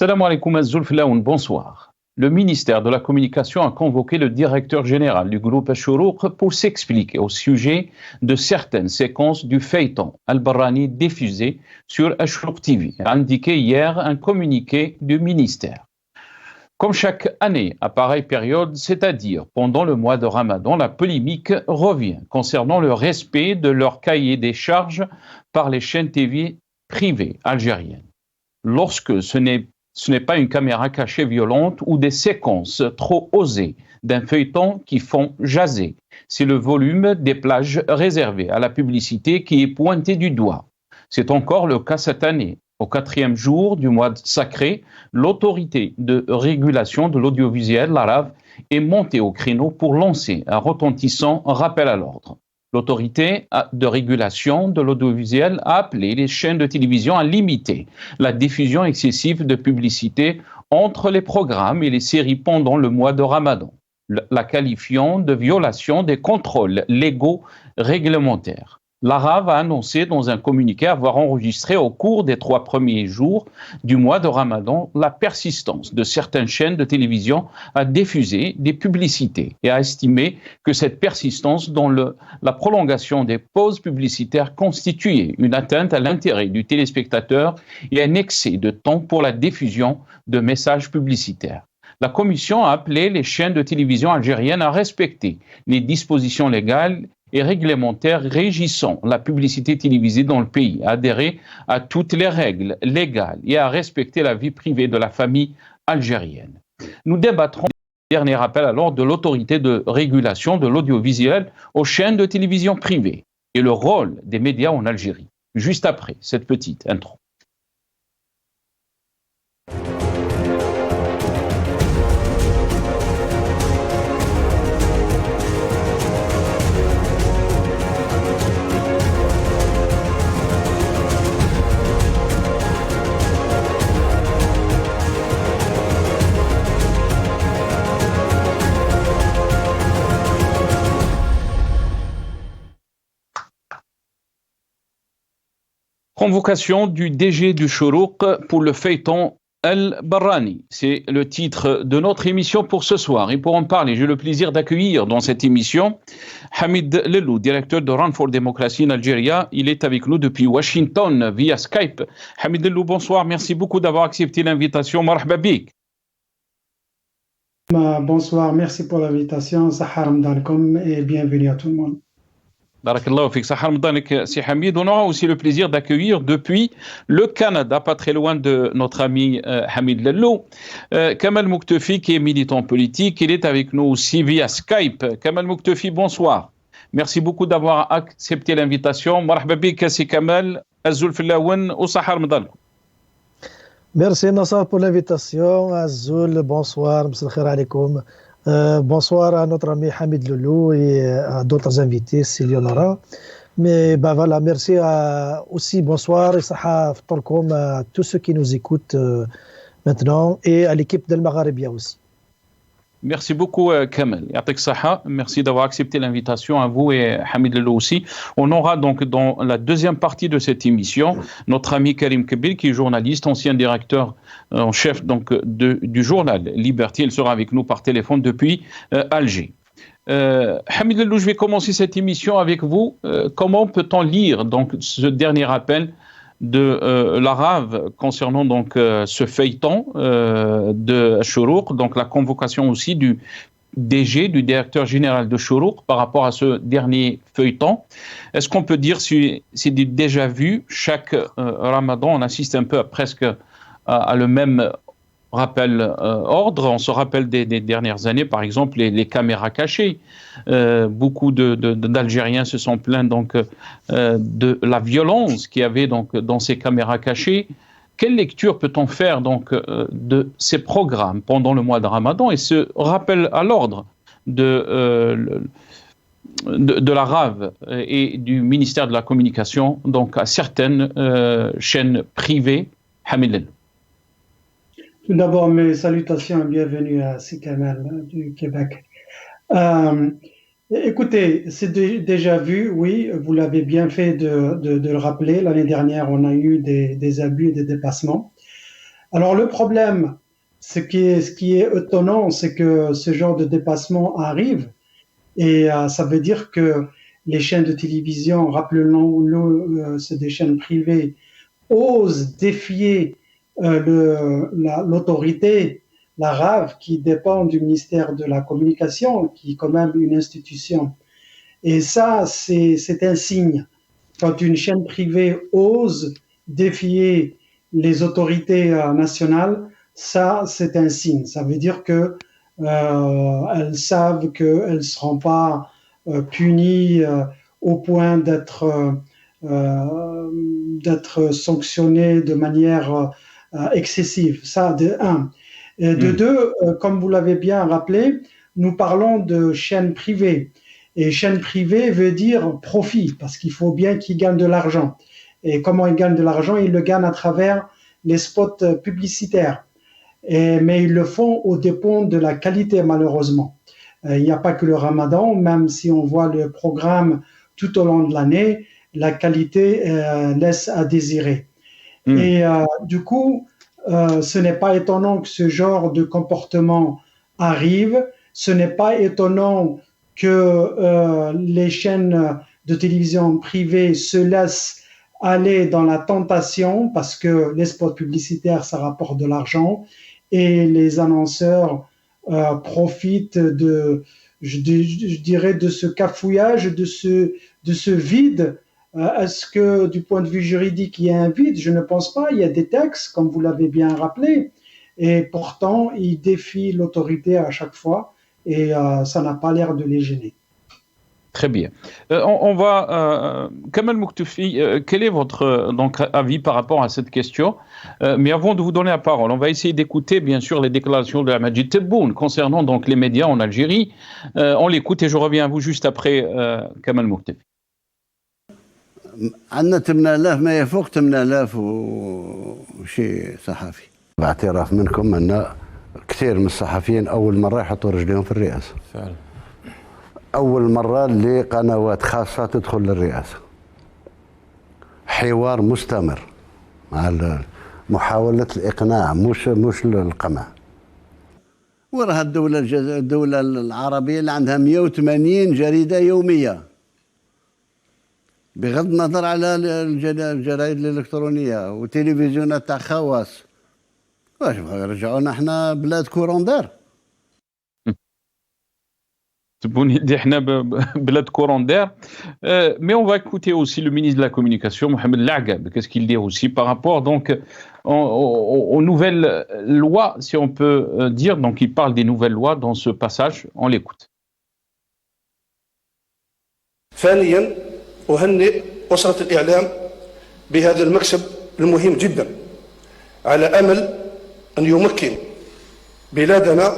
Salam alaikum Azul Filaoun, bonsoir. Le ministère de la Communication a convoqué le directeur général du groupe Ash-Shuruq pour s'expliquer au sujet de certaines séquences du feuilleton Al-Barrani diffusé sur Ash-Shuruq TV, a indiqué hier un communiqué du ministère. Comme chaque année à pareille période, c'est-à-dire pendant le mois de Ramadan, la polémique revient concernant le respect de leur cahier des charges par les chaînes TV privées algériennes. Lorsque ce n'est pas une caméra cachée violente ou des séquences trop osées d'un feuilleton qui font jaser. C'est le volume des plages réservées à la publicité qui est pointé du doigt. C'est encore le cas cette année. Au 4e jour du mois sacré, l'autorité de régulation de l'audiovisuel, l'ARAV, est montée au créneau pour lancer un retentissant rappel à l'ordre. L'autorité de régulation de l'audiovisuel a appelé les chaînes de télévision à limiter la diffusion excessive de publicité entre les programmes et les séries pendant le mois de Ramadan, la qualifiant de violation des contrôles légaux réglementaires. L'ARAV a annoncé dans un communiqué avoir enregistré au cours des 3 premiers jours du mois de Ramadan la persistance de certaines chaînes de télévision à diffuser des publicités et a estimé que cette persistance dans la prolongation des pauses publicitaires constituait une atteinte à l'intérêt du téléspectateur et un excès de temps pour la diffusion de messages publicitaires. La Commission a appelé les chaînes de télévision algériennes à respecter les dispositions légales et réglementaires régissant la publicité télévisée dans le pays, à adhérer à toutes les règles légales et à respecter la vie privée de la famille algérienne. Nous débattrons du dernier rappel à l'ordre de l'autorité de régulation de l'audiovisuel aux chaînes de télévision privées et le rôle des médias en Algérie, juste après cette petite intro. Convocation du DG du Shuruq pour le feuilleton Al-Barrani. C'est le titre de notre émission pour ce soir. Et pour en parler, j'ai le plaisir d'accueillir dans cette émission Hamid Lellou, directeur de Run for Democracy en Algérie. Il est avec nous depuis Washington via Skype. Hamid Lellou, bonsoir. Merci beaucoup d'avoir accepté l'invitation. Marhaba bik. Bonsoir, merci pour l'invitation. Sahar Mdankom et bienvenue à tout le monde. Barakallahu fik, Sahar Mdanek, si Hamid. On aura aussi le plaisir d'accueillir depuis le Canada, pas très loin de notre ami Hamid Lellou, Kamal Mouktefi, qui est militant politique. Il est avec nous aussi via Skype. Kamal Mouktefi, bonsoir. Merci beaucoup d'avoir accepté l'invitation. Marhaba bik, si Kamal, Azul Filaoun ou Sahar Mdanek. Merci Nassar pour l'invitation. Azul, bonsoir, Mr. Khair alaikum. Bonsoir à notre ami Hamid Lellou et à d'autres invités s'il y en aura. Mais voilà, merci aussi, bonsoir et saha ftorkom à tous ceux qui nous écoutent maintenant et à l'équipe d'Al Magharibia aussi. Merci beaucoup Kamel. Yatek Saha, merci d'avoir accepté l'invitation à vous et Hamid Lellou aussi. On aura donc dans la deuxième partie de cette émission notre ami Karim Kebir qui est journaliste, ancien directeur en chef donc du journal Liberté. Il sera avec nous par téléphone depuis Alger. Hamid Lellou, je vais commencer cette émission avec vous. Comment peut-on lire donc ce dernier appel de l'ARAV concernant donc ce feuilleton de Shuruq, donc la convocation aussi du DG, du directeur général de Shuruq par rapport à ce dernier feuilleton. Est-ce qu'on peut dire si c'est déjà vu, chaque Ramadan, on assiste un peu presque à le même rappel ordre. On se rappelle des dernières années, par exemple, les caméras cachées. Beaucoup d'Algériens se sont plaints donc de la violence qu'il y avait donc dans ces caméras cachées. Quelle lecture peut-on faire donc de ces programmes pendant le mois de Ramadan et ce rappel à l'ordre de la RAV et du ministère de la Communication donc à certaines chaînes privées? Hamid Lellou. Tout d'abord, mes salutations et bienvenue à Sikamal du Québec. Écoutez, c'est déjà vu, oui, vous l'avez bien fait de le rappeler. L'année dernière, on a eu des abus et des dépassements. Alors le problème, ce qui est étonnant, c'est que ce genre de dépassement arrive et ça veut dire que les chaînes de télévision, rappelons-le, c'est des chaînes privées, osent défier l'autorité, la RAV, qui dépend du ministère de la Communication, qui est quand même une institution. Et ça, c'est un signe. Quand une chaîne privée ose défier les autorités nationales, ça, c'est un signe. Ça veut dire que elles savent qu'elles ne seront pas punies au point d'être sanctionnées de manière excessive. Ça, de un. Et de deux, comme vous l'avez bien rappelé, nous parlons de chaînes privées. Et chaîne privée veut dire profit, parce qu'il faut bien qu'ils gagnent de l'argent. Et comment ils gagnent de l'argent? Ils le gagnent à travers les spots publicitaires. Mais ils le font aux dépens de la qualité, malheureusement. Il n'y a pas que le Ramadan, même si on voit le programme tout au long de l'année, la qualité laisse à désirer. Et du coup, ce n'est pas étonnant que ce genre de comportement arrive. Ce n'est pas étonnant que les chaînes de télévision privées se laissent aller dans la tentation parce que les spots publicitaires, ça rapporte de l'argent et les annonceurs profitent je dirais, de ce cafouillage, de ce vide. Est-ce que du point de vue juridique, il y a un vide? Je ne pense pas. Il y a des textes, comme vous l'avez bien rappelé, et pourtant, ils défient l'autorité à chaque fois. Et ça n'a pas l'air de les gêner. Très bien. On va... Kamal Mouktoufi, quel est votre avis par rapport à cette question? Mais avant de vous donner la parole, on va essayer d'écouter, bien sûr, les déclarations de Majid Tebboune concernant donc les médias en Algérie. On l'écoute et je reviens à vous juste après Kamal Mouktoufi. عندنا 8000 ما يفوق 8000 وشي صحفي. باعتراف منكم أن كثير من الصحفيين أول مرة يحطوا رجليهم في الرئاسة. فعلا. أول مرة لقنوات خاصة تدخل للرئاسة. حوار مستمر مع محاولة الإقناع مش القمع. وراها الدولة العربية اللي عندها 180 جريدة يومية. بغض النظر على الجرائد الإلكترونية وتلفزيونات تاع خواص. واش بغاو يرجعونا احنا بلاد كوروندار؟ Mais on va écouter aussi le ministre de la Communication, Mohamed Lagab, qu'est-ce qu'il dit aussi par rapport donc aux nouvelles lois, si on peut dire. Donc il parle des nouvelles lois dans ce passage, on l'écoute. ثانيا أهنئ أسرة الإعلام بهذا المكسب المهم جدا على أمل أن يمكن بلادنا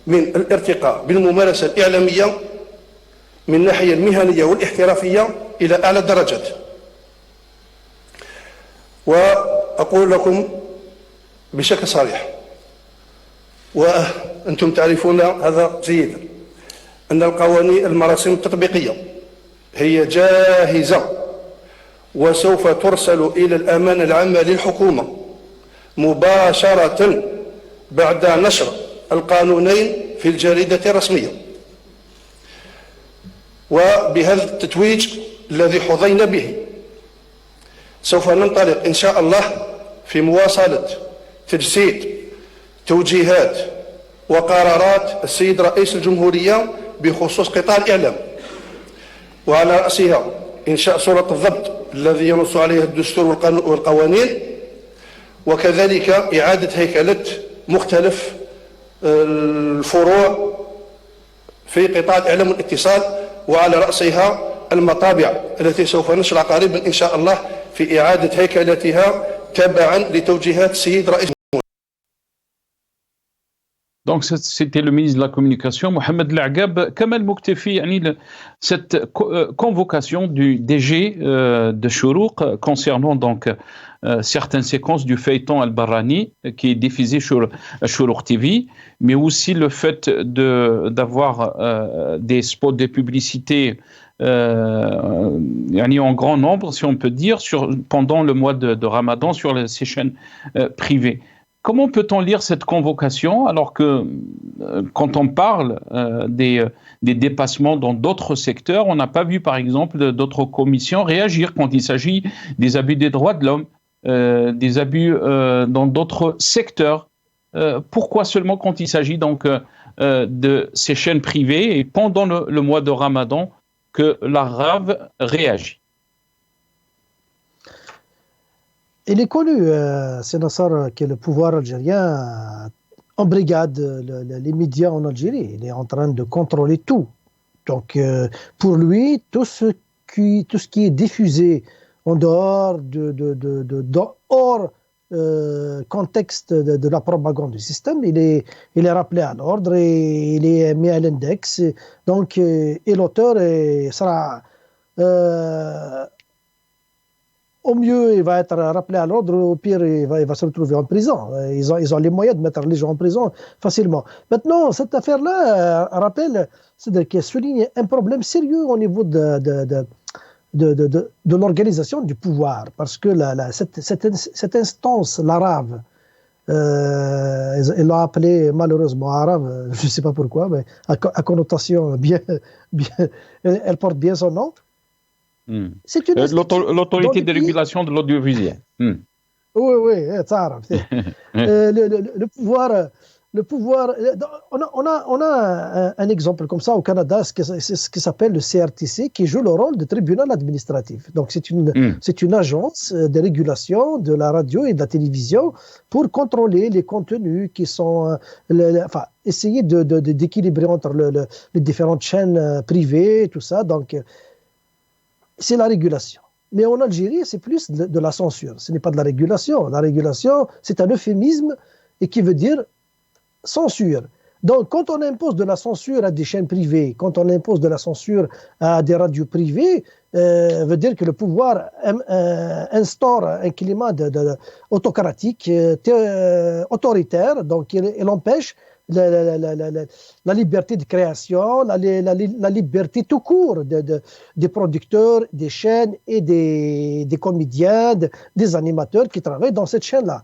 من الارتقاء بالممارسة الإعلامية من الناحية المهنية والاحترافية إلى أعلى الدرجات. وأقول لكم بشكل صريح وأنتم تعرفون هذا جيدا أن القوانين المراسم التطبيقية هي جاهزة وسوف ترسل إلى الأمانة العامة للحكومة مباشرة بعد نشر القانونين في الجريدة الرسمية. وبهذا التتويج الذي حظينا به سوف ننطلق إن شاء الله في مواصلة تجسيد توجيهات وقرارات السيد رئيس الجمهورية بخصوص قطاع الإعلام، وعلى رأسها إنشاء سلطة الضبط الذي ينص عليها الدستور والقوانين، وكذلك إعادة هيكلة مختلف الفروع في قطاع الإعلام والاتصال، وعلى رأسها المطابع التي سوف نشرع قريبا إن شاء الله في إعادة هيكلتها تبعا لتوجيهات السيد رئيس. Donc c'était le ministre de la Communication, Mohamed Lagab. Kamal Mouktoufi, cette convocation du DG de Chourouk concernant donc certaines séquences du feuilleton Al-Barrani qui est diffusé sur Chourouk TV, mais aussi le fait d'avoir des spots de publicité en grand nombre, si on peut dire, pendant le mois de Ramadan sur ces chaînes privées. comment peut-on lire cette convocation alors que quand on parle des dépassements dans d'autres secteurs, on n'a pas vu par exemple d'autres commissions réagir quand il s'agit des abus des droits de l'homme, des abus dans d'autres secteurs. Pourquoi seulement quand il s'agit donc de ces chaînes privées et pendant le mois de Ramadan que la RAV réagit? Il est connu, c'est Nassar, que le pouvoir algérien embrigade les médias en Algérie. Il est en train de contrôler tout. Donc, pour lui, tout ce qui est diffusé en dehors hors contexte de la propagande du système, il est rappelé à l'ordre et il est mis à l'index. Donc, et l'auteur sera... au mieux, il va être rappelé à l'ordre, au pire, il va se retrouver en prison. Ils ont les moyens de mettre les gens en prison facilement. Maintenant, cette affaire-là rappelle, c'est-à-dire qu'elle souligne un problème sérieux au niveau de l'organisation du pouvoir. Parce que cette instance, la RAV, ils l'ont appelée malheureusement arabe, je ne sais pas pourquoi, mais à connotation bien, elle porte bien son nom. C'est l'autorité de régulation de l'audiovisuel. Oui, ça arabe. Le pouvoir. On a un exemple comme ça au Canada, ce qui s'appelle le CRTC, qui joue le rôle de tribunal administratif. Donc c'est une agence de régulation de la radio et de la télévision pour contrôler les contenus qui sont, essayer d'équilibrer entre les différentes chaînes privées et tout ça. Donc c'est la régulation. Mais en Algérie, c'est plus de la censure. Ce n'est pas de la régulation. La régulation, c'est un euphémisme et qui veut dire censure. Donc, quand on impose de la censure à des chaînes privées, quand on impose de la censure à des radios privées, veut dire que le pouvoir instaure un climat autocratique, autoritaire, donc il empêche la liberté de création, la liberté tout court des producteurs, des chaînes et des comédiens, des animateurs qui travaillent dans cette chaîne-là.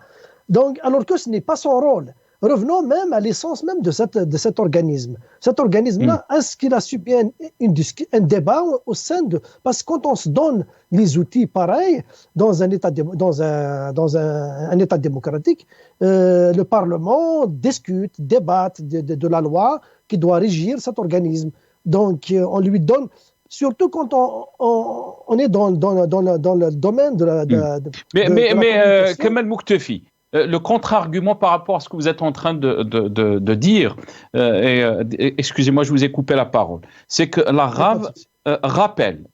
Donc, alors que ce n'est pas son rôle. Revenons même à l'essence même de cet organisme. Cet organisme-là, est-ce qu'il a subi un débat au sein de... Parce que quand on se donne les outils pareils dans un État, un État démocratique, le Parlement discute, débatte de la loi qui doit régir cet organisme. Donc, on lui donne... Surtout quand on est dans le domaine de la... Mais Kamel Mouktefi, le contre-argument par rapport à ce que vous êtes en train de dire, excusez-moi, je vous ai coupé la parole, c'est que la RAV rappelle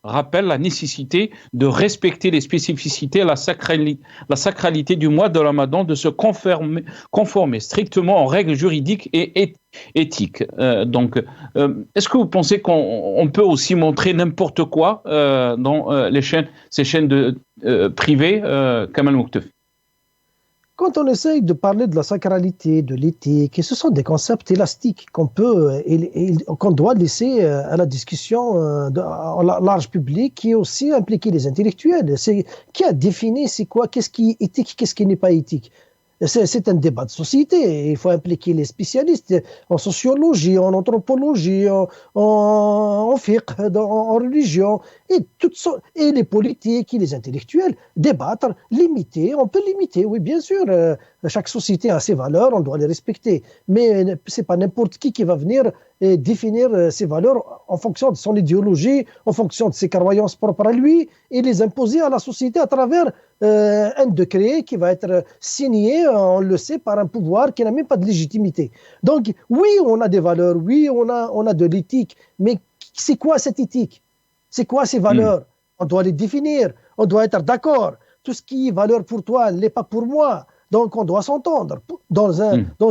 la nécessité de respecter les spécificités, la sacralité du mois de Ramadan, de se conformer strictement aux règles juridiques et éthiques. Donc, est-ce que vous pensez qu'on peut aussi montrer n'importe quoi dans ces chaînes privées, Kamel Mouktefi? Quand on essaye de parler de la sacralité, de l'éthique, ce sont des concepts élastiques qu'on doit laisser à la discussion au large public, qui est aussi impliqué les intellectuels. Qui a défini c'est quoi, qu'est-ce qui est éthique, qu'est-ce qui n'est pas éthique. C'est un débat de société. Il faut impliquer les spécialistes en sociologie, en anthropologie, en fiqh, en religion, et les politiques et les intellectuels débattre, limiter. On peut limiter, oui, bien sûr. Chaque société a ses valeurs, on doit les respecter. Mais c'est pas n'importe qui va venir définir ses valeurs en fonction de son idéologie, en fonction de ses croyances propres à lui, et les imposer à la société à travers un décret qui va être signé, on le sait, par un pouvoir qui n'a même pas de légitimité. Donc, oui, on a des valeurs, oui, on a de l'éthique, mais c'est quoi cette éthique? C'est quoi ces valeurs? On doit les définir, on doit être d'accord. Tout ce qui est valeur pour toi n'est pas pour moi. Donc, on doit s'entendre. Dans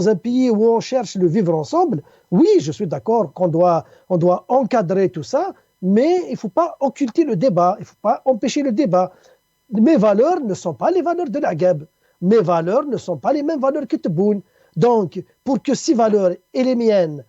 un pays où on cherche le vivre ensemble, oui, je suis d'accord qu'on doit encadrer tout ça, mais il ne faut pas occulter le débat, il ne faut pas empêcher le débat. Mes valeurs ne sont pas les valeurs de l'Agab. Mes valeurs ne sont pas les mêmes valeurs que Tebboune. Donc, pour que ces valeurs et les miennes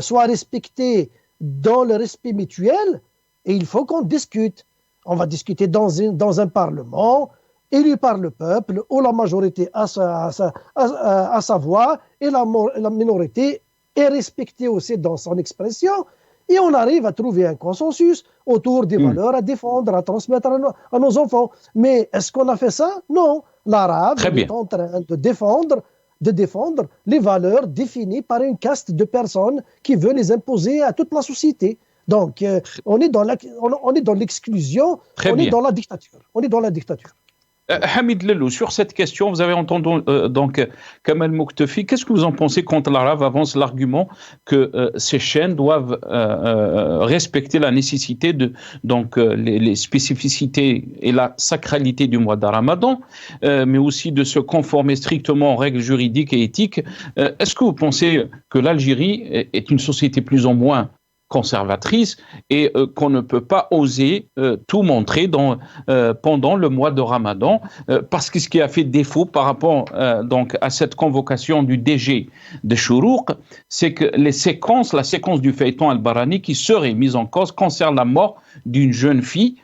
soient respectées dans le respect mutuel, il faut qu'on discute. On va discuter dans un parlement, élu par le peuple, où la majorité a sa voix et la minorité est respectée aussi dans son expression. Et on arrive à trouver un consensus autour des valeurs à défendre, à transmettre à nos enfants. Mais est-ce qu'on a fait ça? Non. L'arabe est en train de défendre les valeurs définies par une caste de personnes qui veut les imposer à toute la société. Donc, on est dans l'exclusion, on est dans la dictature. Hamid Lelou, sur cette question, vous avez entendu donc Kamal Mouktefi. Qu'est-ce que vous en pensez quand l'arabe avance l'argument que ces chaînes doivent respecter la nécessité de les spécificités et la sacralité du mois de Ramadan, mais aussi de se conformer strictement aux règles juridiques et éthiques. Est-ce que vous pensez que l'Algérie est une société plus ou moins conservatrice et qu'on ne peut pas oser tout montrer pendant le mois de Ramadan, parce que ce qui a fait défaut par rapport donc à cette convocation du DG de Chourouk, c'est que la séquence du feuilleton Al-Barani qui serait mise en cause concerne la mort d'une jeune fille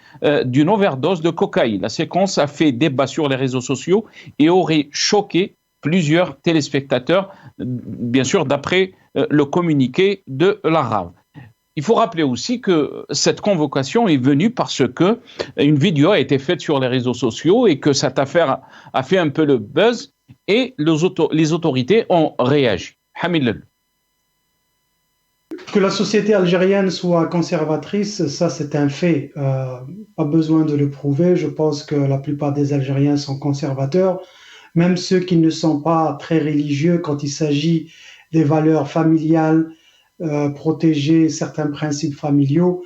d'une overdose de cocaïne. La séquence a fait débat sur les réseaux sociaux et aurait choqué plusieurs téléspectateurs, bien sûr d'après le communiqué de l'Arabe. Il faut rappeler aussi que cette convocation est venue parce que une vidéo a été faite sur les réseaux sociaux et que cette affaire a fait un peu le buzz et les autorités ont réagi. Hamid Lelou. Que la société algérienne soit conservatrice, ça c'est un fait. Pas besoin de le prouver. Je pense que la plupart des Algériens sont conservateurs, même ceux qui ne sont pas très religieux quand il s'agit des valeurs familiales, protéger certains principes familiaux.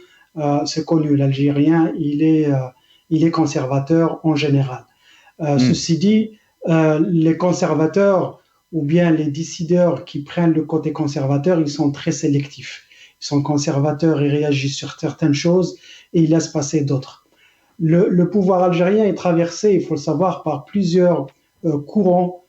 C'est connu, l'Algérien, il est conservateur en général. Ceci dit, les conservateurs ou bien les décideurs qui prennent le côté conservateur, ils sont très sélectifs. Ils sont conservateurs, ils réagissent sur certaines choses et ils laissent passer d'autres. Le pouvoir algérien est traversé, il faut le savoir, par plusieurs courants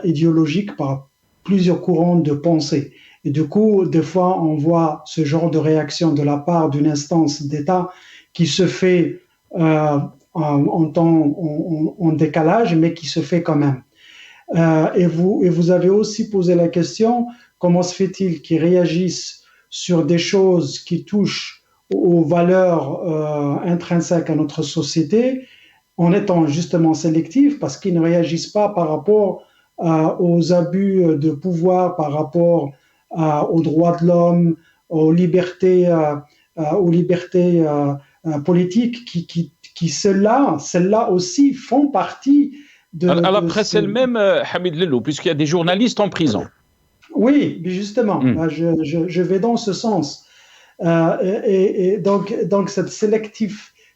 idéologiques, par plusieurs courants de pensée. Et du coup, des fois, on voit ce genre de réaction de la part d'une instance d'État qui se fait en décalage, mais qui se fait quand même. Et vous avez aussi posé la question, comment se fait-il qu'ils réagissent sur des choses qui touchent aux valeurs intrinsèques à notre société, en étant justement sélectifs, parce qu'ils ne réagissent pas par rapport aux abus de pouvoir, par rapport aux droits de l'homme, aux libertés politiques qui celles-là aussi font partie à la presse elle-même, Hamid Lelou, puisqu'il y a des journalistes en prison. Oui, justement, je vais dans ce sens. Et donc cette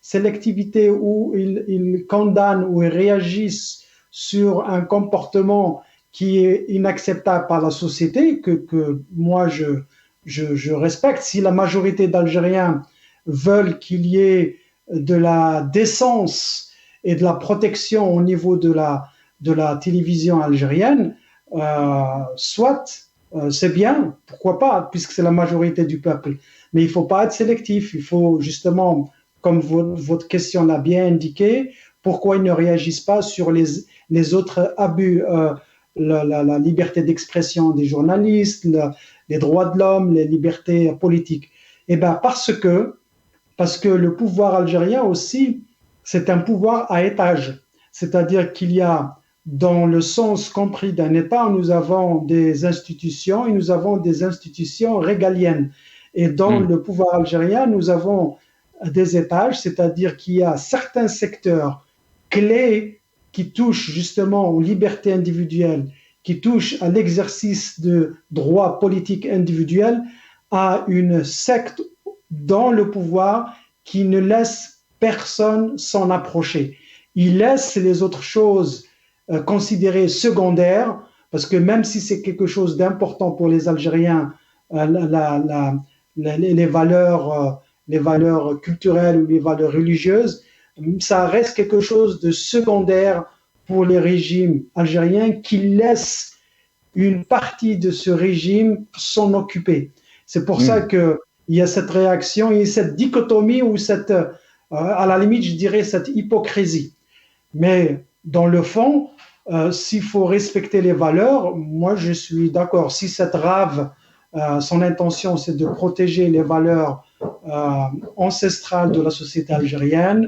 sélectivité où ils condamnent ou ils réagissent sur un comportement qui est inacceptable par la société, que moi je respecte. Si la majorité d'Algériens veulent qu'il y ait de la décence et de la protection au niveau de la télévision algérienne, c'est bien, pourquoi pas, puisque c'est la majorité du peuple. Mais il ne faut pas être sélectif, il faut justement, comme votre question l'a bien indiqué, pourquoi ils ne réagissent pas sur les autres abus, la liberté d'expression des journalistes, les droits de l'homme, les libertés politiques. Eh bien, parce que le pouvoir algérien aussi, c'est un pouvoir à étage. C'est-à-dire qu'il y a, dans le sens compris d'un État, nous avons des institutions et nous avons des institutions régaliennes. Et dans le pouvoir algérien, nous avons des étages, c'est-à-dire qu'il y a certains secteurs clés qui touchent justement aux libertés individuelles, qui touchent à l'exercice de droits politiques individuels, à une secte dans le pouvoir qui ne laisse personne s'en approcher. Il laisse les autres choses considérées secondaires, parce que même si c'est quelque chose d'important pour les Algériens, les valeurs culturelles ou les valeurs religieuses, ça reste quelque chose de secondaire pour les régimes algériens qui laissent une partie de ce régime s'en occuper. C'est pour ça qu'il y a cette réaction, il y a cette dichotomie ou à la limite, je dirais, cette hypocrisie. Mais dans le fond, s'il faut respecter les valeurs, moi je suis d'accord. Si cette rave, son intention c'est de protéger les valeurs ancestrales de la société algérienne,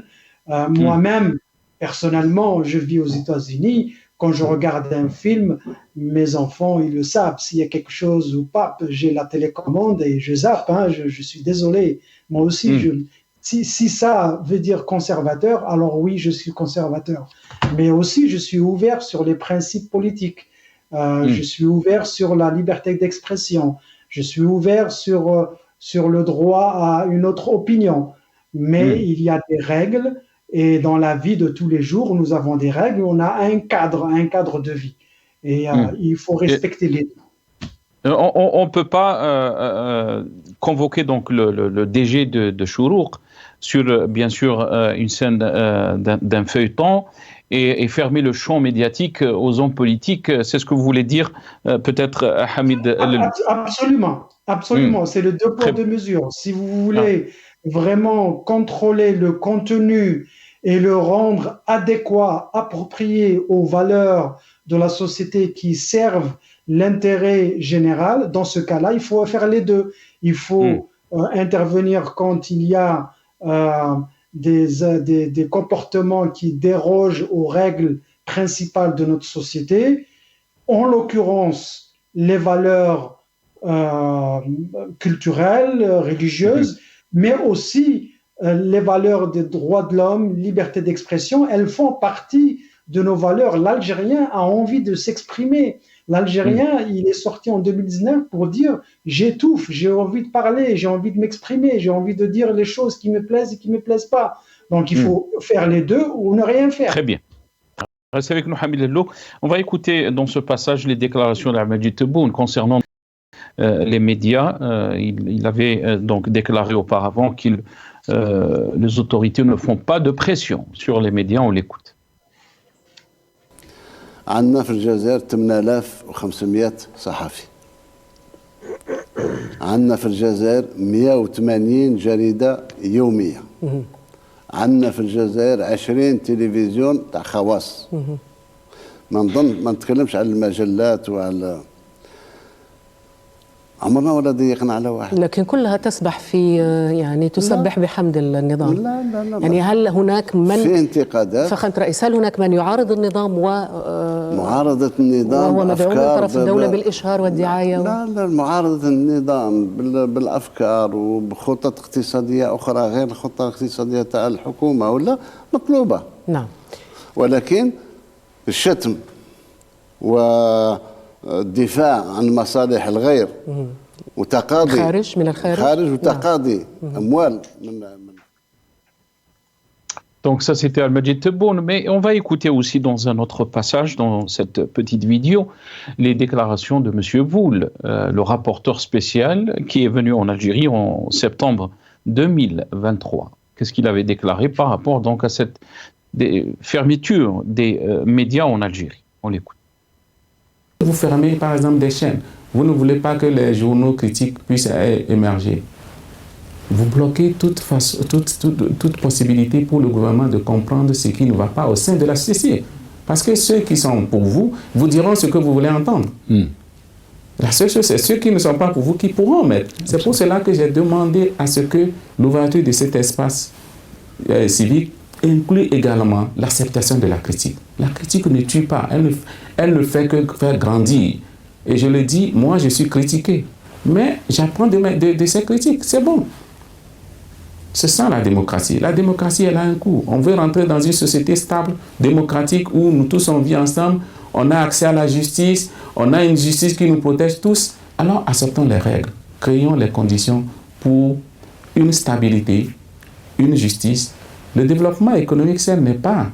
moi-même, personnellement, je vis aux États-Unis. Quand je regarde un film, mes enfants, ils le savent. S'il y a quelque chose ou pas, j'ai la télécommande et je zappe. Hein, je suis désolé. Moi aussi, si ça veut dire conservateur, alors oui, je suis conservateur. Mais aussi, je suis ouvert sur les principes politiques. Je suis ouvert sur la liberté d'expression. Je suis ouvert sur le droit à une autre opinion. Mais il y a des règles. Et dans la vie de tous les jours, nous avons des règles, on a un cadre de vie. Et il faut respecter les deux. On ne peut pas convoquer donc le DG de Chourouk sur, bien sûr, une scène d'un feuilleton et fermer le champ médiatique aux hommes politiques. C'est ce que vous voulez dire, peut-être, Hamid? Absolument. C'est le deux poids, deux mesures. Si vous voulez vraiment contrôler le contenu et le rendre adéquat, approprié aux valeurs de la société qui servent l'intérêt général, dans ce cas-là, il faut faire les deux. Il faut intervenir quand il y a des comportements qui dérogent aux règles principales de notre société, en l'occurrence les valeurs culturelles, religieuses, mais aussi les valeurs des droits de l'homme, liberté d'expression, elles font partie de nos valeurs. L'Algérien a envie de s'exprimer. L'Algérien, il est sorti en 2019 pour dire « j'étouffe, j'ai envie de parler, j'ai envie de m'exprimer, j'ai envie de dire les choses qui me plaisent et qui ne me plaisent pas ». Donc il faut faire les deux ou ne rien faire. Très bien. Restez avec nous, Hamid Lello. On va écouter dans ce passage les déclarations d'Al-Majid Tebboune concernant les médias. Il avait donc déclaré auparavant que les autorités ne font pas de pression sur les médias. On l'écoute. عندنا في الجزائر 8500 صحفي. عندنا في الجزائر 180 جريدة يومية. عندنا في الجزائر 20 تلفزيون تاع خواص. ما نتكلمش على المجلات وعلى عمرنا ولا ضيقنا على واحد. لكن كلها تسبح في يعني تسبح بحمد النظام. لا يعني هل هناك من في انتقادات فخامة الرئيس، هل هناك من يعارض النظام معارضة النظام وهو مدعوم من طرف الدولة بالإشهار والدعاية؟ لا معارضة النظام بالأفكار وبخطط اقتصادية أخرى غير الخطة الاقتصادية تاع الحكومة ولا مطلوبة. نعم. ولكن الشتم والدفاع عن مصالح الغير وتقاضي خارج وتقاضي أموال من Donc ça, c'était Al-Majid Tebboune, mais on va écouter aussi dans un autre passage, dans cette petite vidéo, les déclarations de M. Voul, le rapporteur spécial qui est venu en Algérie en septembre 2023. Qu'est-ce qu'il avait déclaré par rapport donc à cette fermeture des médias en Algérie? On l'écoute. Vous fermez par exemple des chaînes, vous ne voulez pas que les journaux critiques puissent émerger. Vous bloquez toute possibilité pour le gouvernement de comprendre ce qui ne va pas au sein de la société. Parce que ceux qui sont pour vous, vous diront ce que vous voulez entendre. La seule chose, c'est ceux qui ne sont pas pour vous qui pourront mettre. C'est pour cela que j'ai demandé à ce que l'ouverture de cet espace civique inclut également l'acceptation de la critique. La critique ne tue pas, elle ne fait que faire grandir. Et je le dis, moi je suis critiqué. Mais j'apprends de ces critiques, c'est bon. C'est ça la démocratie. La démocratie, elle a un coût. On veut rentrer dans une société stable, démocratique, où nous tous on vit ensemble, on a accès à la justice, on a une justice qui nous protège tous. Alors acceptons les règles, créons les conditions pour une stabilité, une justice. Le développement économique seul n'est pas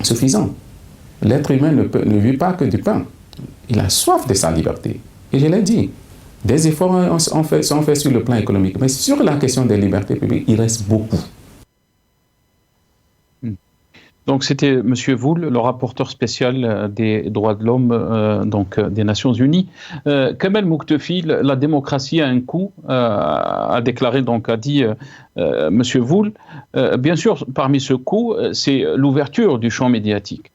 suffisant. L'être humain ne vit pas que du pain. Il a soif de sa liberté. Et je l'ai dit. Des efforts sont faits sur le plan économique, mais sur la question des libertés publiques, il reste beaucoup. Donc c'était M. Voul, le rapporteur spécial des droits de l'homme des Nations Unies. Kamel Muktefil, la démocratie a un coût, a déclaré, a dit M. Voul. Bien sûr, parmi ce coût, c'est l'ouverture du champ médiatique.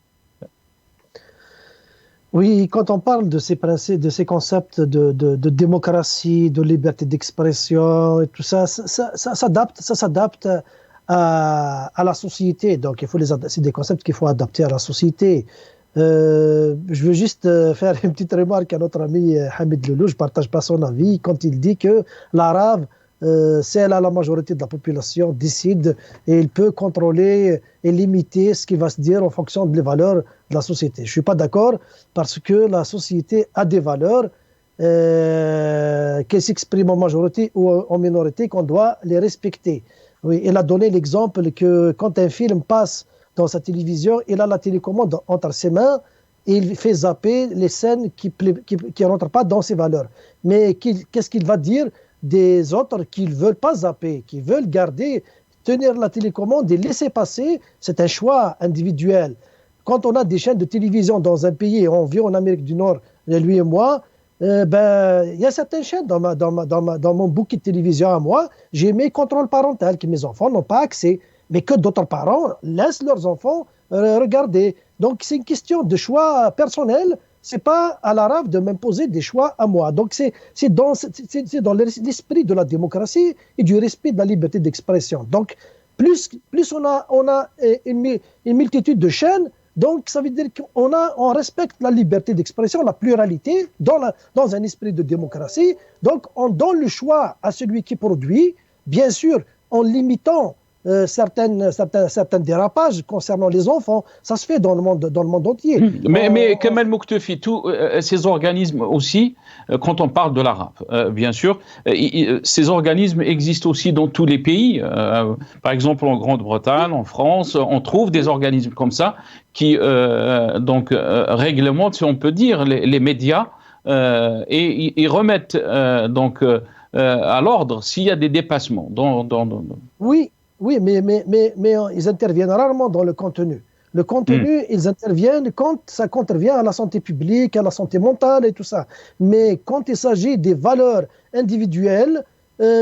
Oui, quand on parle de ces principes, de ces concepts de démocratie, de liberté d'expression et tout ça, ça s'adapte à la société. Donc, c'est des concepts qu'il faut adapter à la société. Je veux juste faire une petite remarque à notre ami Hamid Loulou. Je ne partage pas son avis quand il dit que l'arabe, c'est la majorité de la population décide et il peut contrôler et limiter ce qui va se dire en fonction des valeurs de la société. Je ne suis pas d'accord parce que la société a des valeurs qu'elle s'exprime en majorité ou en minorité, qu'on doit les respecter. Oui, il a donné l'exemple que quand un film passe dans sa télévision, il a la télécommande entre ses mains et il fait zapper les scènes qui ne rentrent pas dans ses valeurs. Mais qu'est-ce qu'il va dire des autres qui ne veulent pas zapper, qui veulent garder, tenir la télécommande et laisser passer? C'est un choix individuel. Quand on a des chaînes de télévision dans un pays, on vit en Amérique du Nord, lui et moi, il y a certaines chaînes dans mon bouquet de télévision à moi, j'ai mes contrôles parentaux que mes enfants n'ont pas accès, mais que d'autres parents laissent leurs enfants regarder. Donc c'est une question de choix personnel, c'est pas à l'arabe de m'imposer des choix à moi. Donc c'est dans l'esprit de la démocratie et du respect de la liberté d'expression. Donc plus on a une multitude de chaînes, donc ça veut dire qu'on respecte la liberté d'expression, la pluralité dans un esprit de démocratie. Donc on donne le choix à celui qui produit, bien sûr en limitant certains dérapages concernant les enfants. Ça se fait dans le monde entier. Mais Kamel Muktefil, tous ces organismes aussi, quand on parle de l'arabe, bien sûr, ces organismes existent aussi dans tous les pays. Par exemple, en Grande-Bretagne, en France, on trouve des organismes comme ça qui réglementent, si on peut dire, les médias et ils remettent à l'ordre s'il y a des dépassements. Oui, mais ils interviennent rarement dans le contenu. Le contenu, ils interviennent quand ça contrevient à la santé publique, à la santé mentale et tout ça. Mais quand il s'agit des valeurs individuelles,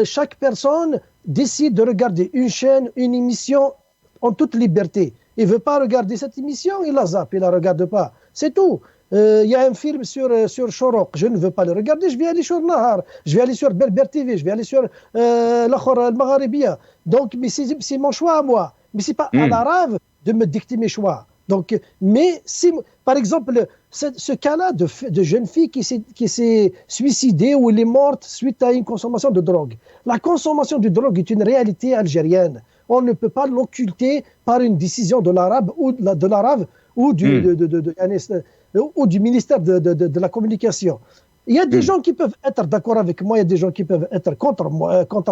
chaque personne décide de regarder une chaîne, une émission en toute liberté. Il ne veut pas regarder cette émission, il la zappe, il ne la regarde pas. C'est tout. Il y a un film sur Choroq, je ne veux pas le regarder, je vais aller sur Nahar, je vais aller sur Berber TV, je vais aller sur l'Akhor al-Magharibia. Donc, mais c'est mon choix à moi. Mais ce n'est pas à l'arabe de me dicter mes choix. Donc, mais si, par exemple, ce cas-là de jeune fille qui s'est suicidée ou elle est morte suite à une consommation de drogue. La consommation de drogue est une réalité algérienne. On ne peut pas l'occulter par une décision de l'arabe ou du ministère de la communication. Il y a des gens qui peuvent être d'accord avec moi, il y a des gens qui peuvent être contre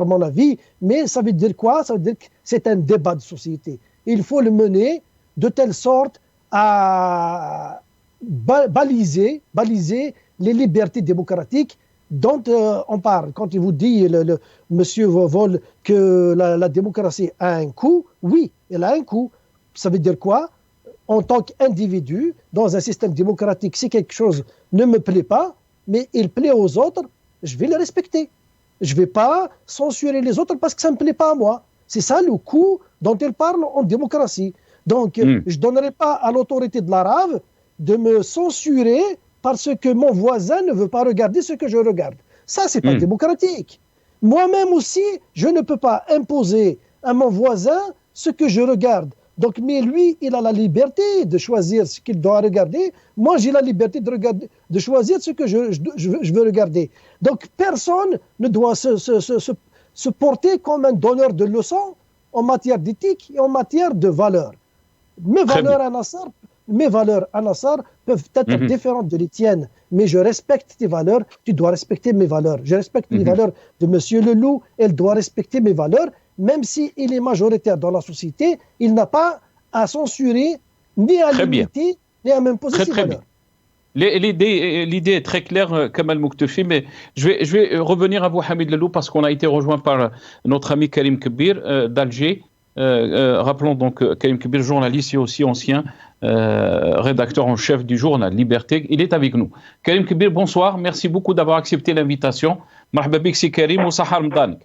mon avis, mais ça veut dire quoi? Ça veut dire que c'est un débat de société. Il faut le mener de telle sorte à baliser les libertés démocratiques dont on parle. Quand il vous dit, monsieur Vol, que la démocratie a un coût, oui, elle a un coût. Ça veut dire quoi? En tant qu'individu, dans un système démocratique, si quelque chose ne me plaît pas, mais il plaît aux autres, je vais le respecter. Je ne vais pas censurer les autres parce que ça ne me plaît pas à moi. C'est ça le coût dont il parle en démocratie. Donc, je ne donnerai pas à l'autorité de l'arabe de me censurer parce que mon voisin ne veut pas regarder ce que je regarde. Ça, ce n'est pas démocratique. Moi-même aussi, je ne peux pas imposer à mon voisin ce que je regarde. Donc, mais lui, il a la liberté de choisir ce qu'il doit regarder. Moi, j'ai la liberté de choisir ce que je veux regarder. Donc, personne ne doit se porter comme un donneur de leçons en matière d'éthique et en matière de valeurs. Mes valeurs à Nassar peuvent être différentes de les tiennes, mais je respecte tes valeurs, tu dois respecter mes valeurs. Je respecte les valeurs de M. Leloup, elle doit respecter mes valeurs. Même s'il est majoritaire dans la société, il n'a pas à censurer, ni à limiter, ni à m'imposer ses valeurs. L'idée est très claire, Kamel Muktefil, mais je vais revenir à vous, Hamid Leloup, parce qu'on a été rejoint par notre ami Karim Kebir d'Alger, Rappelons donc Karim Kbir, journaliste et aussi ancien rédacteur en chef du journal Liberté. Il est avec nous. Karim Kbir, bonsoir. Merci beaucoup d'avoir accepté l'invitation. Marhaba bik si Karim ou Sahar Mdanik.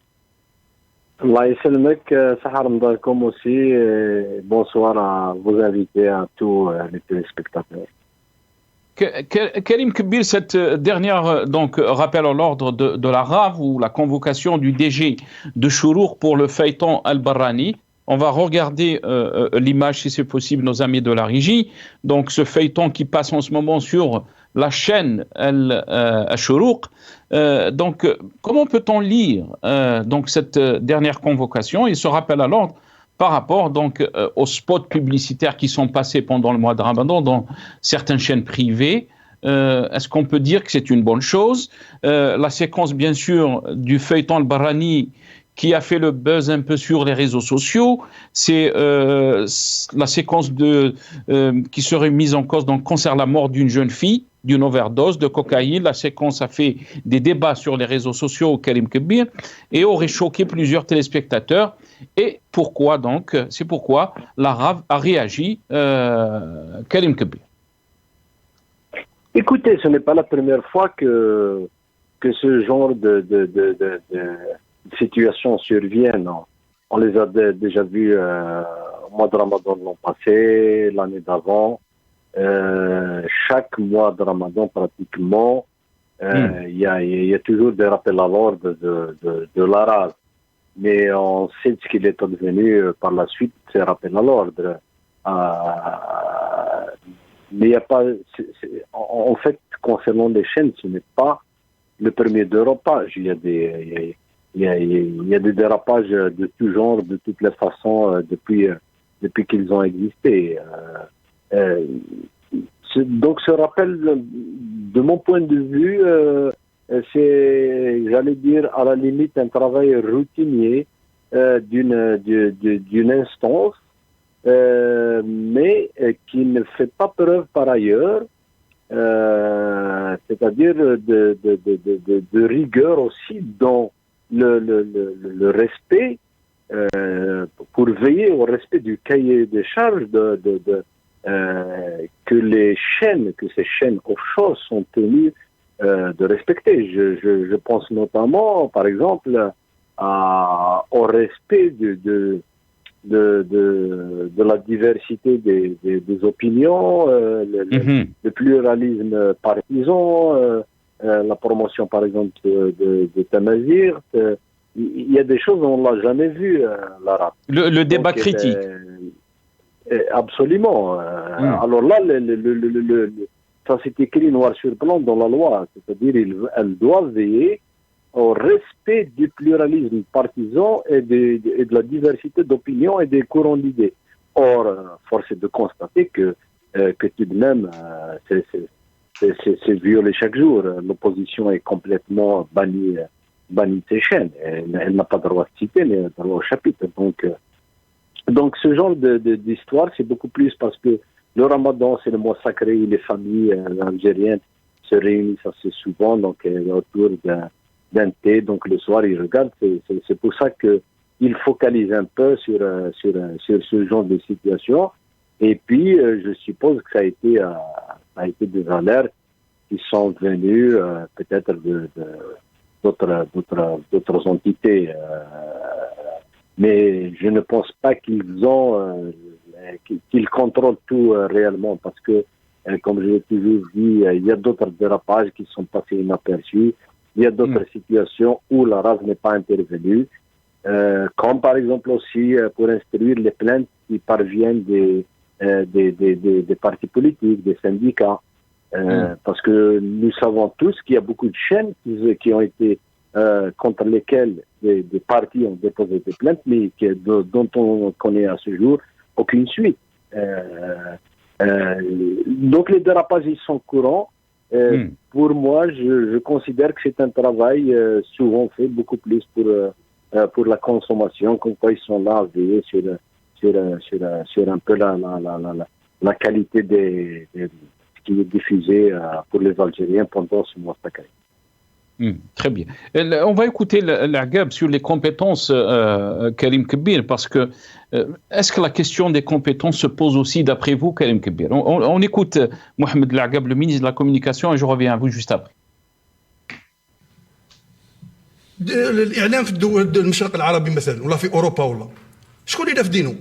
Allah yassalmek, Sahar Mdanikom aussi. Bonsoir à vos invités, à tous les téléspectateurs. Karim Kbir, cette dernière donc rappel à l'ordre de la RAV ou la convocation du DG de Chourouk pour le feuilleton Al-Barrani. On va regarder l'image si c'est possible, nos amis de la régie. Donc ce feuilleton qui passe en ce moment sur la chaîne Al-Chourouk. Donc comment peut-on lire donc cette dernière convocation et ce rappel à l'ordre par rapport donc aux spots publicitaires qui sont passés pendant le mois de Ramadan dans certaines chaînes privées? Est-ce qu'on peut dire que c'est une bonne chose? La séquence bien sûr du feuilleton Al-Barrani qui a fait le buzz un peu sur les réseaux sociaux, c'est la séquence qui serait mise en cause donc concerne la mort d'une jeune fille d'une overdose de cocaïne. La séquence a fait des débats sur les réseaux sociaux, Karim Kbir, et aurait choqué plusieurs téléspectateurs. Et pourquoi donc? C'est pourquoi la RAV a réagi, Karim Kbir. Écoutez, ce n'est pas la première fois que ce genre de situations surviennent. On les a déjà vues au mois de Ramadan de l'an passé, l'année d'avant. Chaque mois de Ramadan, pratiquement, il y a toujours des rappels à l'ordre de la RAV. Mais on sait ce qu'il est advenu par la suite, ces rappels à l'ordre. Mais il n'y a pas... En fait, concernant les chaînes, ce n'est pas le premier dérapage. Il y a des dérapages de tout genre, de toutes les façons, depuis qu'ils ont existé. Donc ce rappel, de mon point de vue, c'est, j'allais dire, à la limite un travail routinier d'une instance, mais qui ne fait pas preuve par ailleurs, c'est-à-dire de rigueur aussi dans le respect, pour veiller au respect du cahier des charges que ces chaînes offshore sont tenues de respecter. Je pense notamment, par exemple, au respect de la diversité des opinions, le pluralisme partisan, la promotion, par exemple, de Tamazir. Il y a des choses on ne l'a jamais vu, Lara. Le débat critique. Absolument. Alors là, ça s'est écrit noir sur blanc dans la loi. C'est-à-dire elle doit veiller au respect du pluralisme partisan et de la diversité d'opinions et des courants d'idées. Or, force est de constater que tout de même, c'est violé chaque jour. L'opposition est complètement bannie de ces chaînes. Elle n'a pas droit de citer, mais elle a droit au chapitre. Donc ce genre d'histoire, c'est beaucoup plus parce que le Ramadan, c'est le mois sacré où les familles algériennes se réunissent assez souvent, donc autour d'un thé, donc le soir ils regardent. C'est pour ça qu'ils focalisent un peu sur ce genre de situation. Et puis je suppose que ça a été des alertes qui sont venues peut-être d'autres entités. Mais je ne pense pas qu'ils contrôlent tout réellement, parce que, comme je l'ai toujours dit, il y a d'autres dérapages qui sont passés inaperçus. Il y a d'autres situations où la RAV n'est pas intervenue, comme par exemple aussi pour instruire les plaintes qui parviennent des partis politiques, des syndicats. Parce que nous savons tous qu'il y a beaucoup de chaînes qui ont été contre lesquelles des partis ont déposé des plaintes, mais dont on connaît à ce jour aucune suite. Donc les dérapages, ils sont courants. Pour moi, je considère que c'est un travail souvent fait beaucoup plus pour la consommation, comme quoi ils sont là à veiller sur un peu la qualité de ce qui est diffusé pour les Algériens pendant ce mois sacré. Très bien. On va écouter l'Agab sur les compétences, Karim Kebir, parce que est-ce que la question des compétences se pose aussi d'après vous, Karim Kebir? On écoute Mohamed l'Agab, le ministre de la Communication, et je reviens à vous juste après. الإعلام في الدول المشرق العربي مثلا ولا في أوروبا ولا شكون اللي يرفدينه؟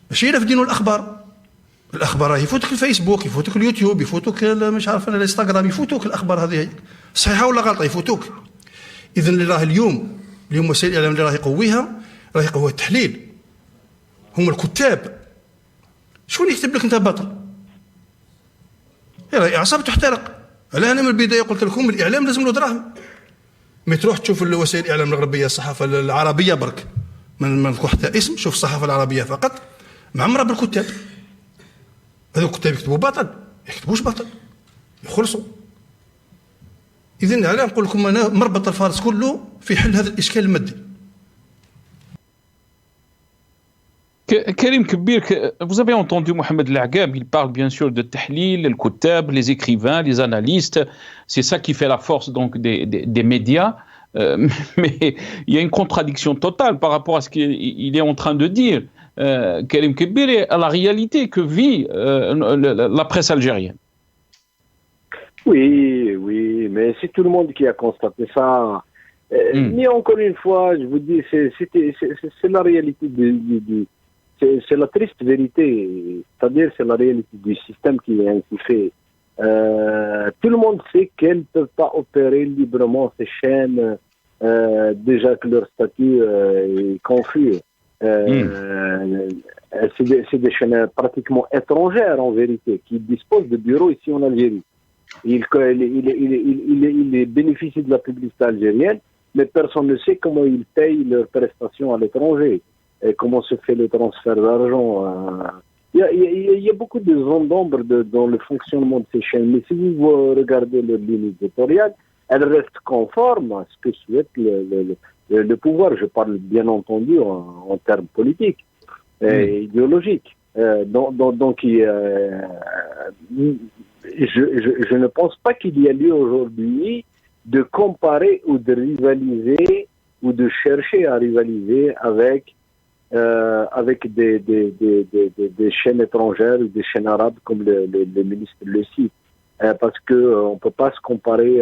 ماشي يرفدينه الأخبار يفوتك الفيسبوك، يفوتك اليوتيوب، يفوتك مش عارف أنا الانستغرام، يفوتوك الأخبار هذه صحيحة ولا غلطة يفوتوك. إذا اللي راه اليوم وسائل الإعلام اللي راه يقويها التحليل، هم الكتاب. شكون يكتب لك أنت بطل؟ أعصاب تحترق. أنا من البداية قلت لكم الإعلام لازم له دراهم. ما تروح تشوف وسائل الإعلام الغربية الصحافة العربية برك، ما نذكر حتى اسم، شوف الصحافة العربية فقط معمرة بالكتاب. هذو الكتاب يكتبوا باطل، يكتبوش باطل، يخلصوا. إذن على نقول لكم أنا مربط الفارس كله في حل هذا الإشكال المادي. Karim Kebir, vous avez entendu Mohamed L'Agab, il parle bien sûr de tahlil, le kutab, les écrivains, les analystes, c'est ça qui fait la force donc des médias, mais il y a une contradiction totale par rapport à ce qu'il est en train de dire, Karim Kebir, et à la réalité que vit la presse algérienne. Oui, mais c'est tout le monde qui a constaté ça. Mais encore une fois, je vous dis, c'est la réalité c'est la triste vérité, c'est-à-dire c'est la réalité du système qui est ainsi fait. Tout le monde sait qu'elles ne peuvent pas opérer librement ces chaînes, déjà que leur statut est confus. C'est des chaînes pratiquement étrangères en vérité, qui disposent de bureaux ici en Algérie. Ils bénéficient de la publicité algérienne, mais personne ne sait comment ils payent leurs prestations à l'étranger. Et comment se fait le transfert d'argent. Il y a beaucoup de zones d'ombre dans le fonctionnement de ces chaînes. Mais si vous regardez leur ligne éditoriale, elles restent conformes à ce que souhaite le pouvoir. Je parle bien entendu en termes politiques et idéologiques. Donc je ne pense pas qu'il y a lieu aujourd'hui de comparer ou de rivaliser ou de chercher à rivaliser avec des chaînes étrangères ou des chaînes arabes comme le ministre le cite. Parce qu'on ne peut pas se comparer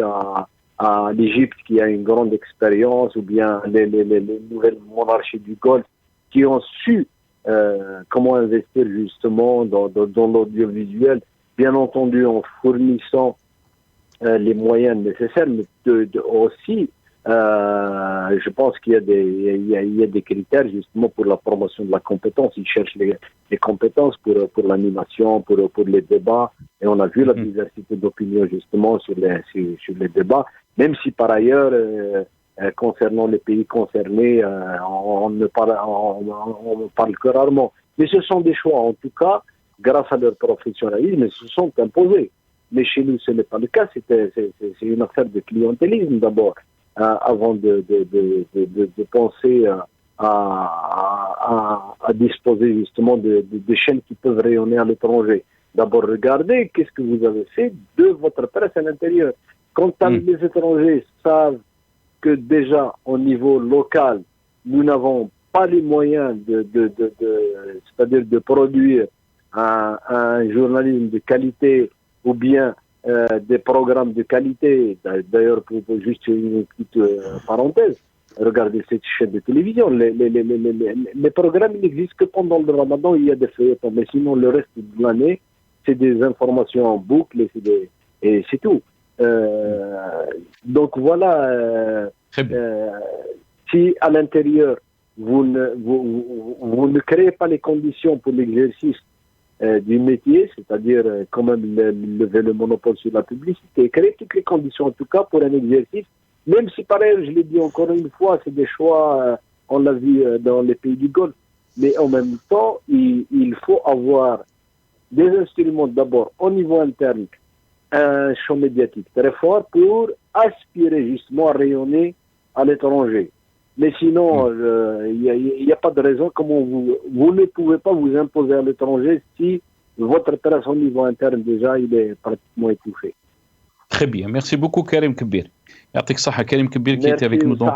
à l'Égypte qui a une grande expérience ou bien les nouvelles monarchies du Golfe qui ont su comment investir justement dans l'audiovisuel, bien entendu en fournissant les moyens nécessaires, mais aussi je pense qu'il y a des critères justement pour la promotion de la compétence. Ils cherchent les compétences pour l'animation, pour les débats, et on a vu la diversité d'opinions justement sur les débats, même si par ailleurs concernant les pays concernés on parle que rarement. Mais ce sont des choix, en tout cas, grâce à leur professionnalisme, ils se sont imposés. Mais chez nous, ce n'est pas le cas. C'est une affaire de clientélisme d'abord. Avant de penser à disposer justement de chaînes qui peuvent rayonner à l'étranger. D'abord, regardez qu'est-ce que vous avez fait de votre presse à l'intérieur. Quand les étrangers savent que déjà au niveau local, nous n'avons pas les moyens c'est-à-dire de produire un journalisme de qualité ou bien des programmes de qualité. D'ailleurs, pour juste une petite parenthèse, regardez cette chaîne de télévision. Les programmes n'existent que pendant le Ramadan, il y a des feuilletons, mais sinon le reste de l'année, c'est des informations en boucle et c'est tout. Donc voilà, si à l'intérieur, vous ne créez pas les conditions pour l'exercice du métier, c'est-à-dire quand même lever le monopole sur la publicité, créer toutes les conditions en tout cas pour un exercice, même si pareil, je l'ai dit encore une fois, c'est des choix, on l'a vu dans les pays du Golfe, mais en même temps, il faut avoir des instruments d'abord au niveau interne, un champ médiatique très fort pour aspirer justement à rayonner à l'étranger. Mais sinon, il n'y a pas de raison comment vous ne pouvez pas vous imposer à l'étranger si votre presse au niveau interne déjà il est pratiquement étouffé. Très bien, merci beaucoup Karim Kbir. يعطيك الصحة Karim Kbir qui était avec nous. Donc,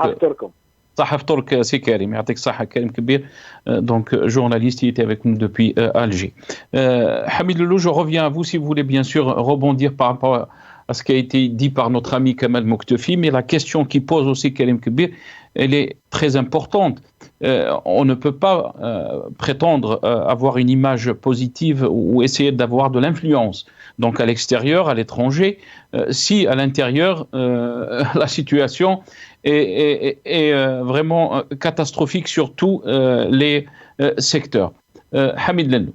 صحة فطورك سي كريم يعطيك الصحة كريم كبير donc journaliste qui était avec nous depuis Alger. Hamid Loulou, je reviens à vous si vous voulez bien sûr rebondir par rapport à ce qui a été dit par notre ami Kamal Muktefi, mais la question qui pose aussi Karim Kbir, elle est très importante. On ne peut pas prétendre avoir une image positive ou essayer d'avoir de l'influence. Donc à l'extérieur, à l'étranger, si à l'intérieur, la situation est vraiment catastrophique sur tous les secteurs. Hamid Lellou.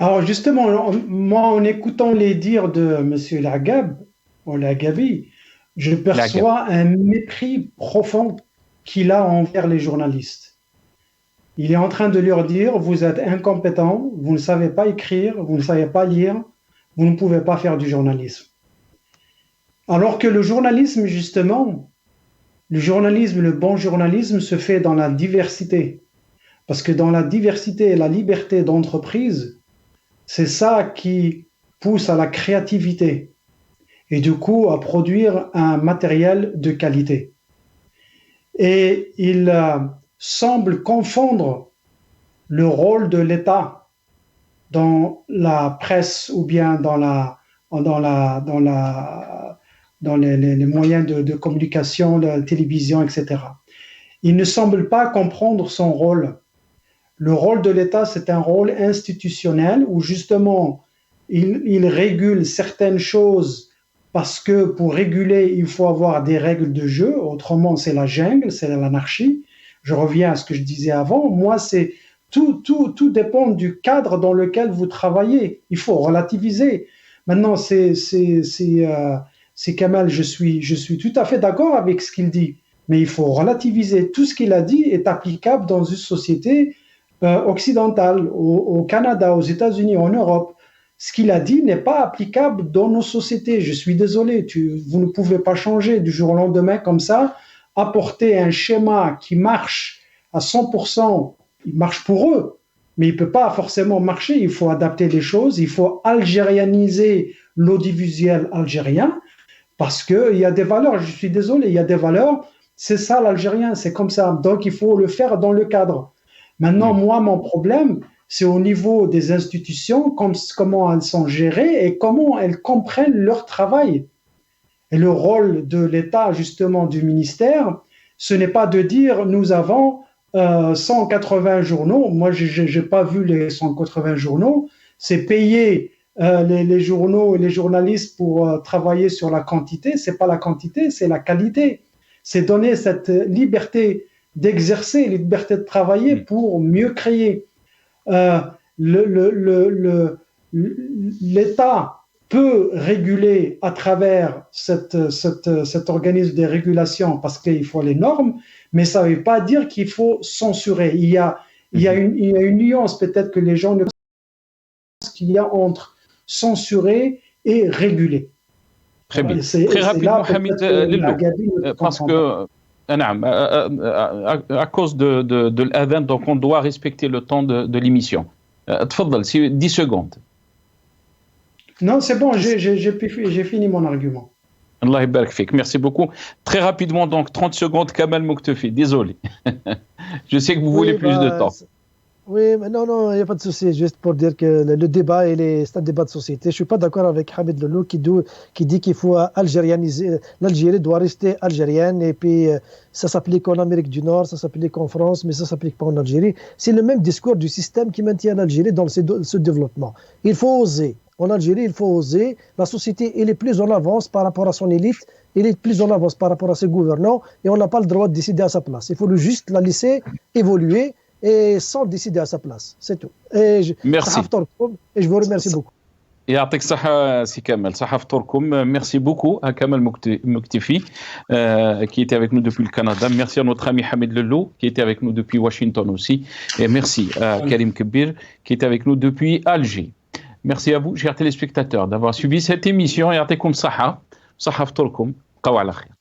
Alors justement, moi en écoutant les dires de M. Lagabi, je perçois un mépris profond qu'il a envers les journalistes. Il est en train de leur dire, vous êtes incompétents, vous ne savez pas écrire, vous ne savez pas lire, vous ne pouvez pas faire du journalisme. Alors que le journalisme, justement, le bon journalisme se fait dans la diversité. Parce que dans la diversité et la liberté d'entreprise, c'est ça qui pousse à la créativité et du coup à produire un matériel de qualité. Et il semble confondre le rôle de l'État dans la presse ou bien dans les moyens de communication, la télévision, etc. Il ne semble pas comprendre son rôle. Le rôle de l'État, c'est un rôle institutionnel où justement il régule certaines choses parce que pour réguler, il faut avoir des règles de jeu, autrement c'est la jungle, c'est l'anarchie. Je reviens à ce que je disais avant, moi c'est tout dépend du cadre dans lequel vous travaillez, il faut relativiser. Maintenant c'est Kamal, je suis tout à fait d'accord avec ce qu'il dit, mais il faut relativiser. Tout ce qu'il a dit est applicable dans une société occidentale, au Canada, aux États-Unis, en Europe. Ce qu'il a dit n'est pas applicable dans nos sociétés. Je suis désolé, vous ne pouvez pas changer du jour au lendemain comme ça, apporter un schéma qui marche à 100%, il marche pour eux, mais il ne peut pas forcément marcher. Il faut adapter les choses, il faut algérianiser l'audiovisuel algérien, parce qu'il y a des valeurs, je suis désolé, il y a des valeurs, c'est ça l'algérien, c'est comme ça. Donc il faut le faire dans le cadre. Maintenant, moi, mon problème, c'est au niveau des institutions, comment elles sont gérées et comment elles comprennent leur travail. Et le rôle de l'État, justement, du ministère, ce n'est pas de dire nous avons 180 journaux. Moi, je n'ai pas vu les 180 journaux. C'est payer les journaux et les journalistes pour travailler sur la quantité. Ce n'est pas la quantité, c'est la qualité. C'est donner cette liberté d'exercer, la liberté de travailler pour mieux créer. L'État peut réguler à travers cet organisme de régulation parce qu'il faut les normes, mais ça ne veut pas dire qu'il faut censurer. Il y a une nuance peut-être que les gens ne pensent qu'il y a entre censurer et réguler. Très bien. Très rapidement, Hamid Lellou, parce que à cause de l'adhan, donc on doit respecter le temps de l'émission. Tfadal, 10 secondes. Non, c'est bon, j'ai fini mon argument. Allah yabarak fik. Merci beaucoup. Très rapidement, donc 30 secondes, Kamal Muktefi. Désolé. Je sais que vous voulez plus de temps. Oui, mais non, il n'y a pas de souci. Juste pour dire que le débat, c'est un débat de société. Je ne suis pas d'accord avec Hamid Lellou qui dit qu'il faut algérianiser. L'Algérie doit rester algérienne et puis ça s'applique en Amérique du Nord, ça s'applique en France, mais ça ne s'applique pas en Algérie. C'est le même discours du système qui maintient l'Algérie dans ce développement. Il faut oser. En Algérie, il faut oser. La société, elle est plus en avance par rapport à son élite, elle est plus en avance par rapport à ses gouvernants et on n'a pas le droit de décider à sa place. Il faut juste la laisser évoluer et sans décider à sa place. C'est tout. Merci. Et je vous remercie beaucoup. يعطيك الصحة سي كمال صحة فطوركم. Merci beaucoup à Kamal Muktefi qui était avec nous depuis le Canada. Merci à notre ami Hamid Lellou qui était avec nous depuis Washington aussi. Et merci à Karim Kbir qui était avec nous depuis Alger. Merci à vous, chers téléspectateurs, d'avoir suivi cette émission. يعطيكم الصحة. صحة فطوركم. بقوا على خير.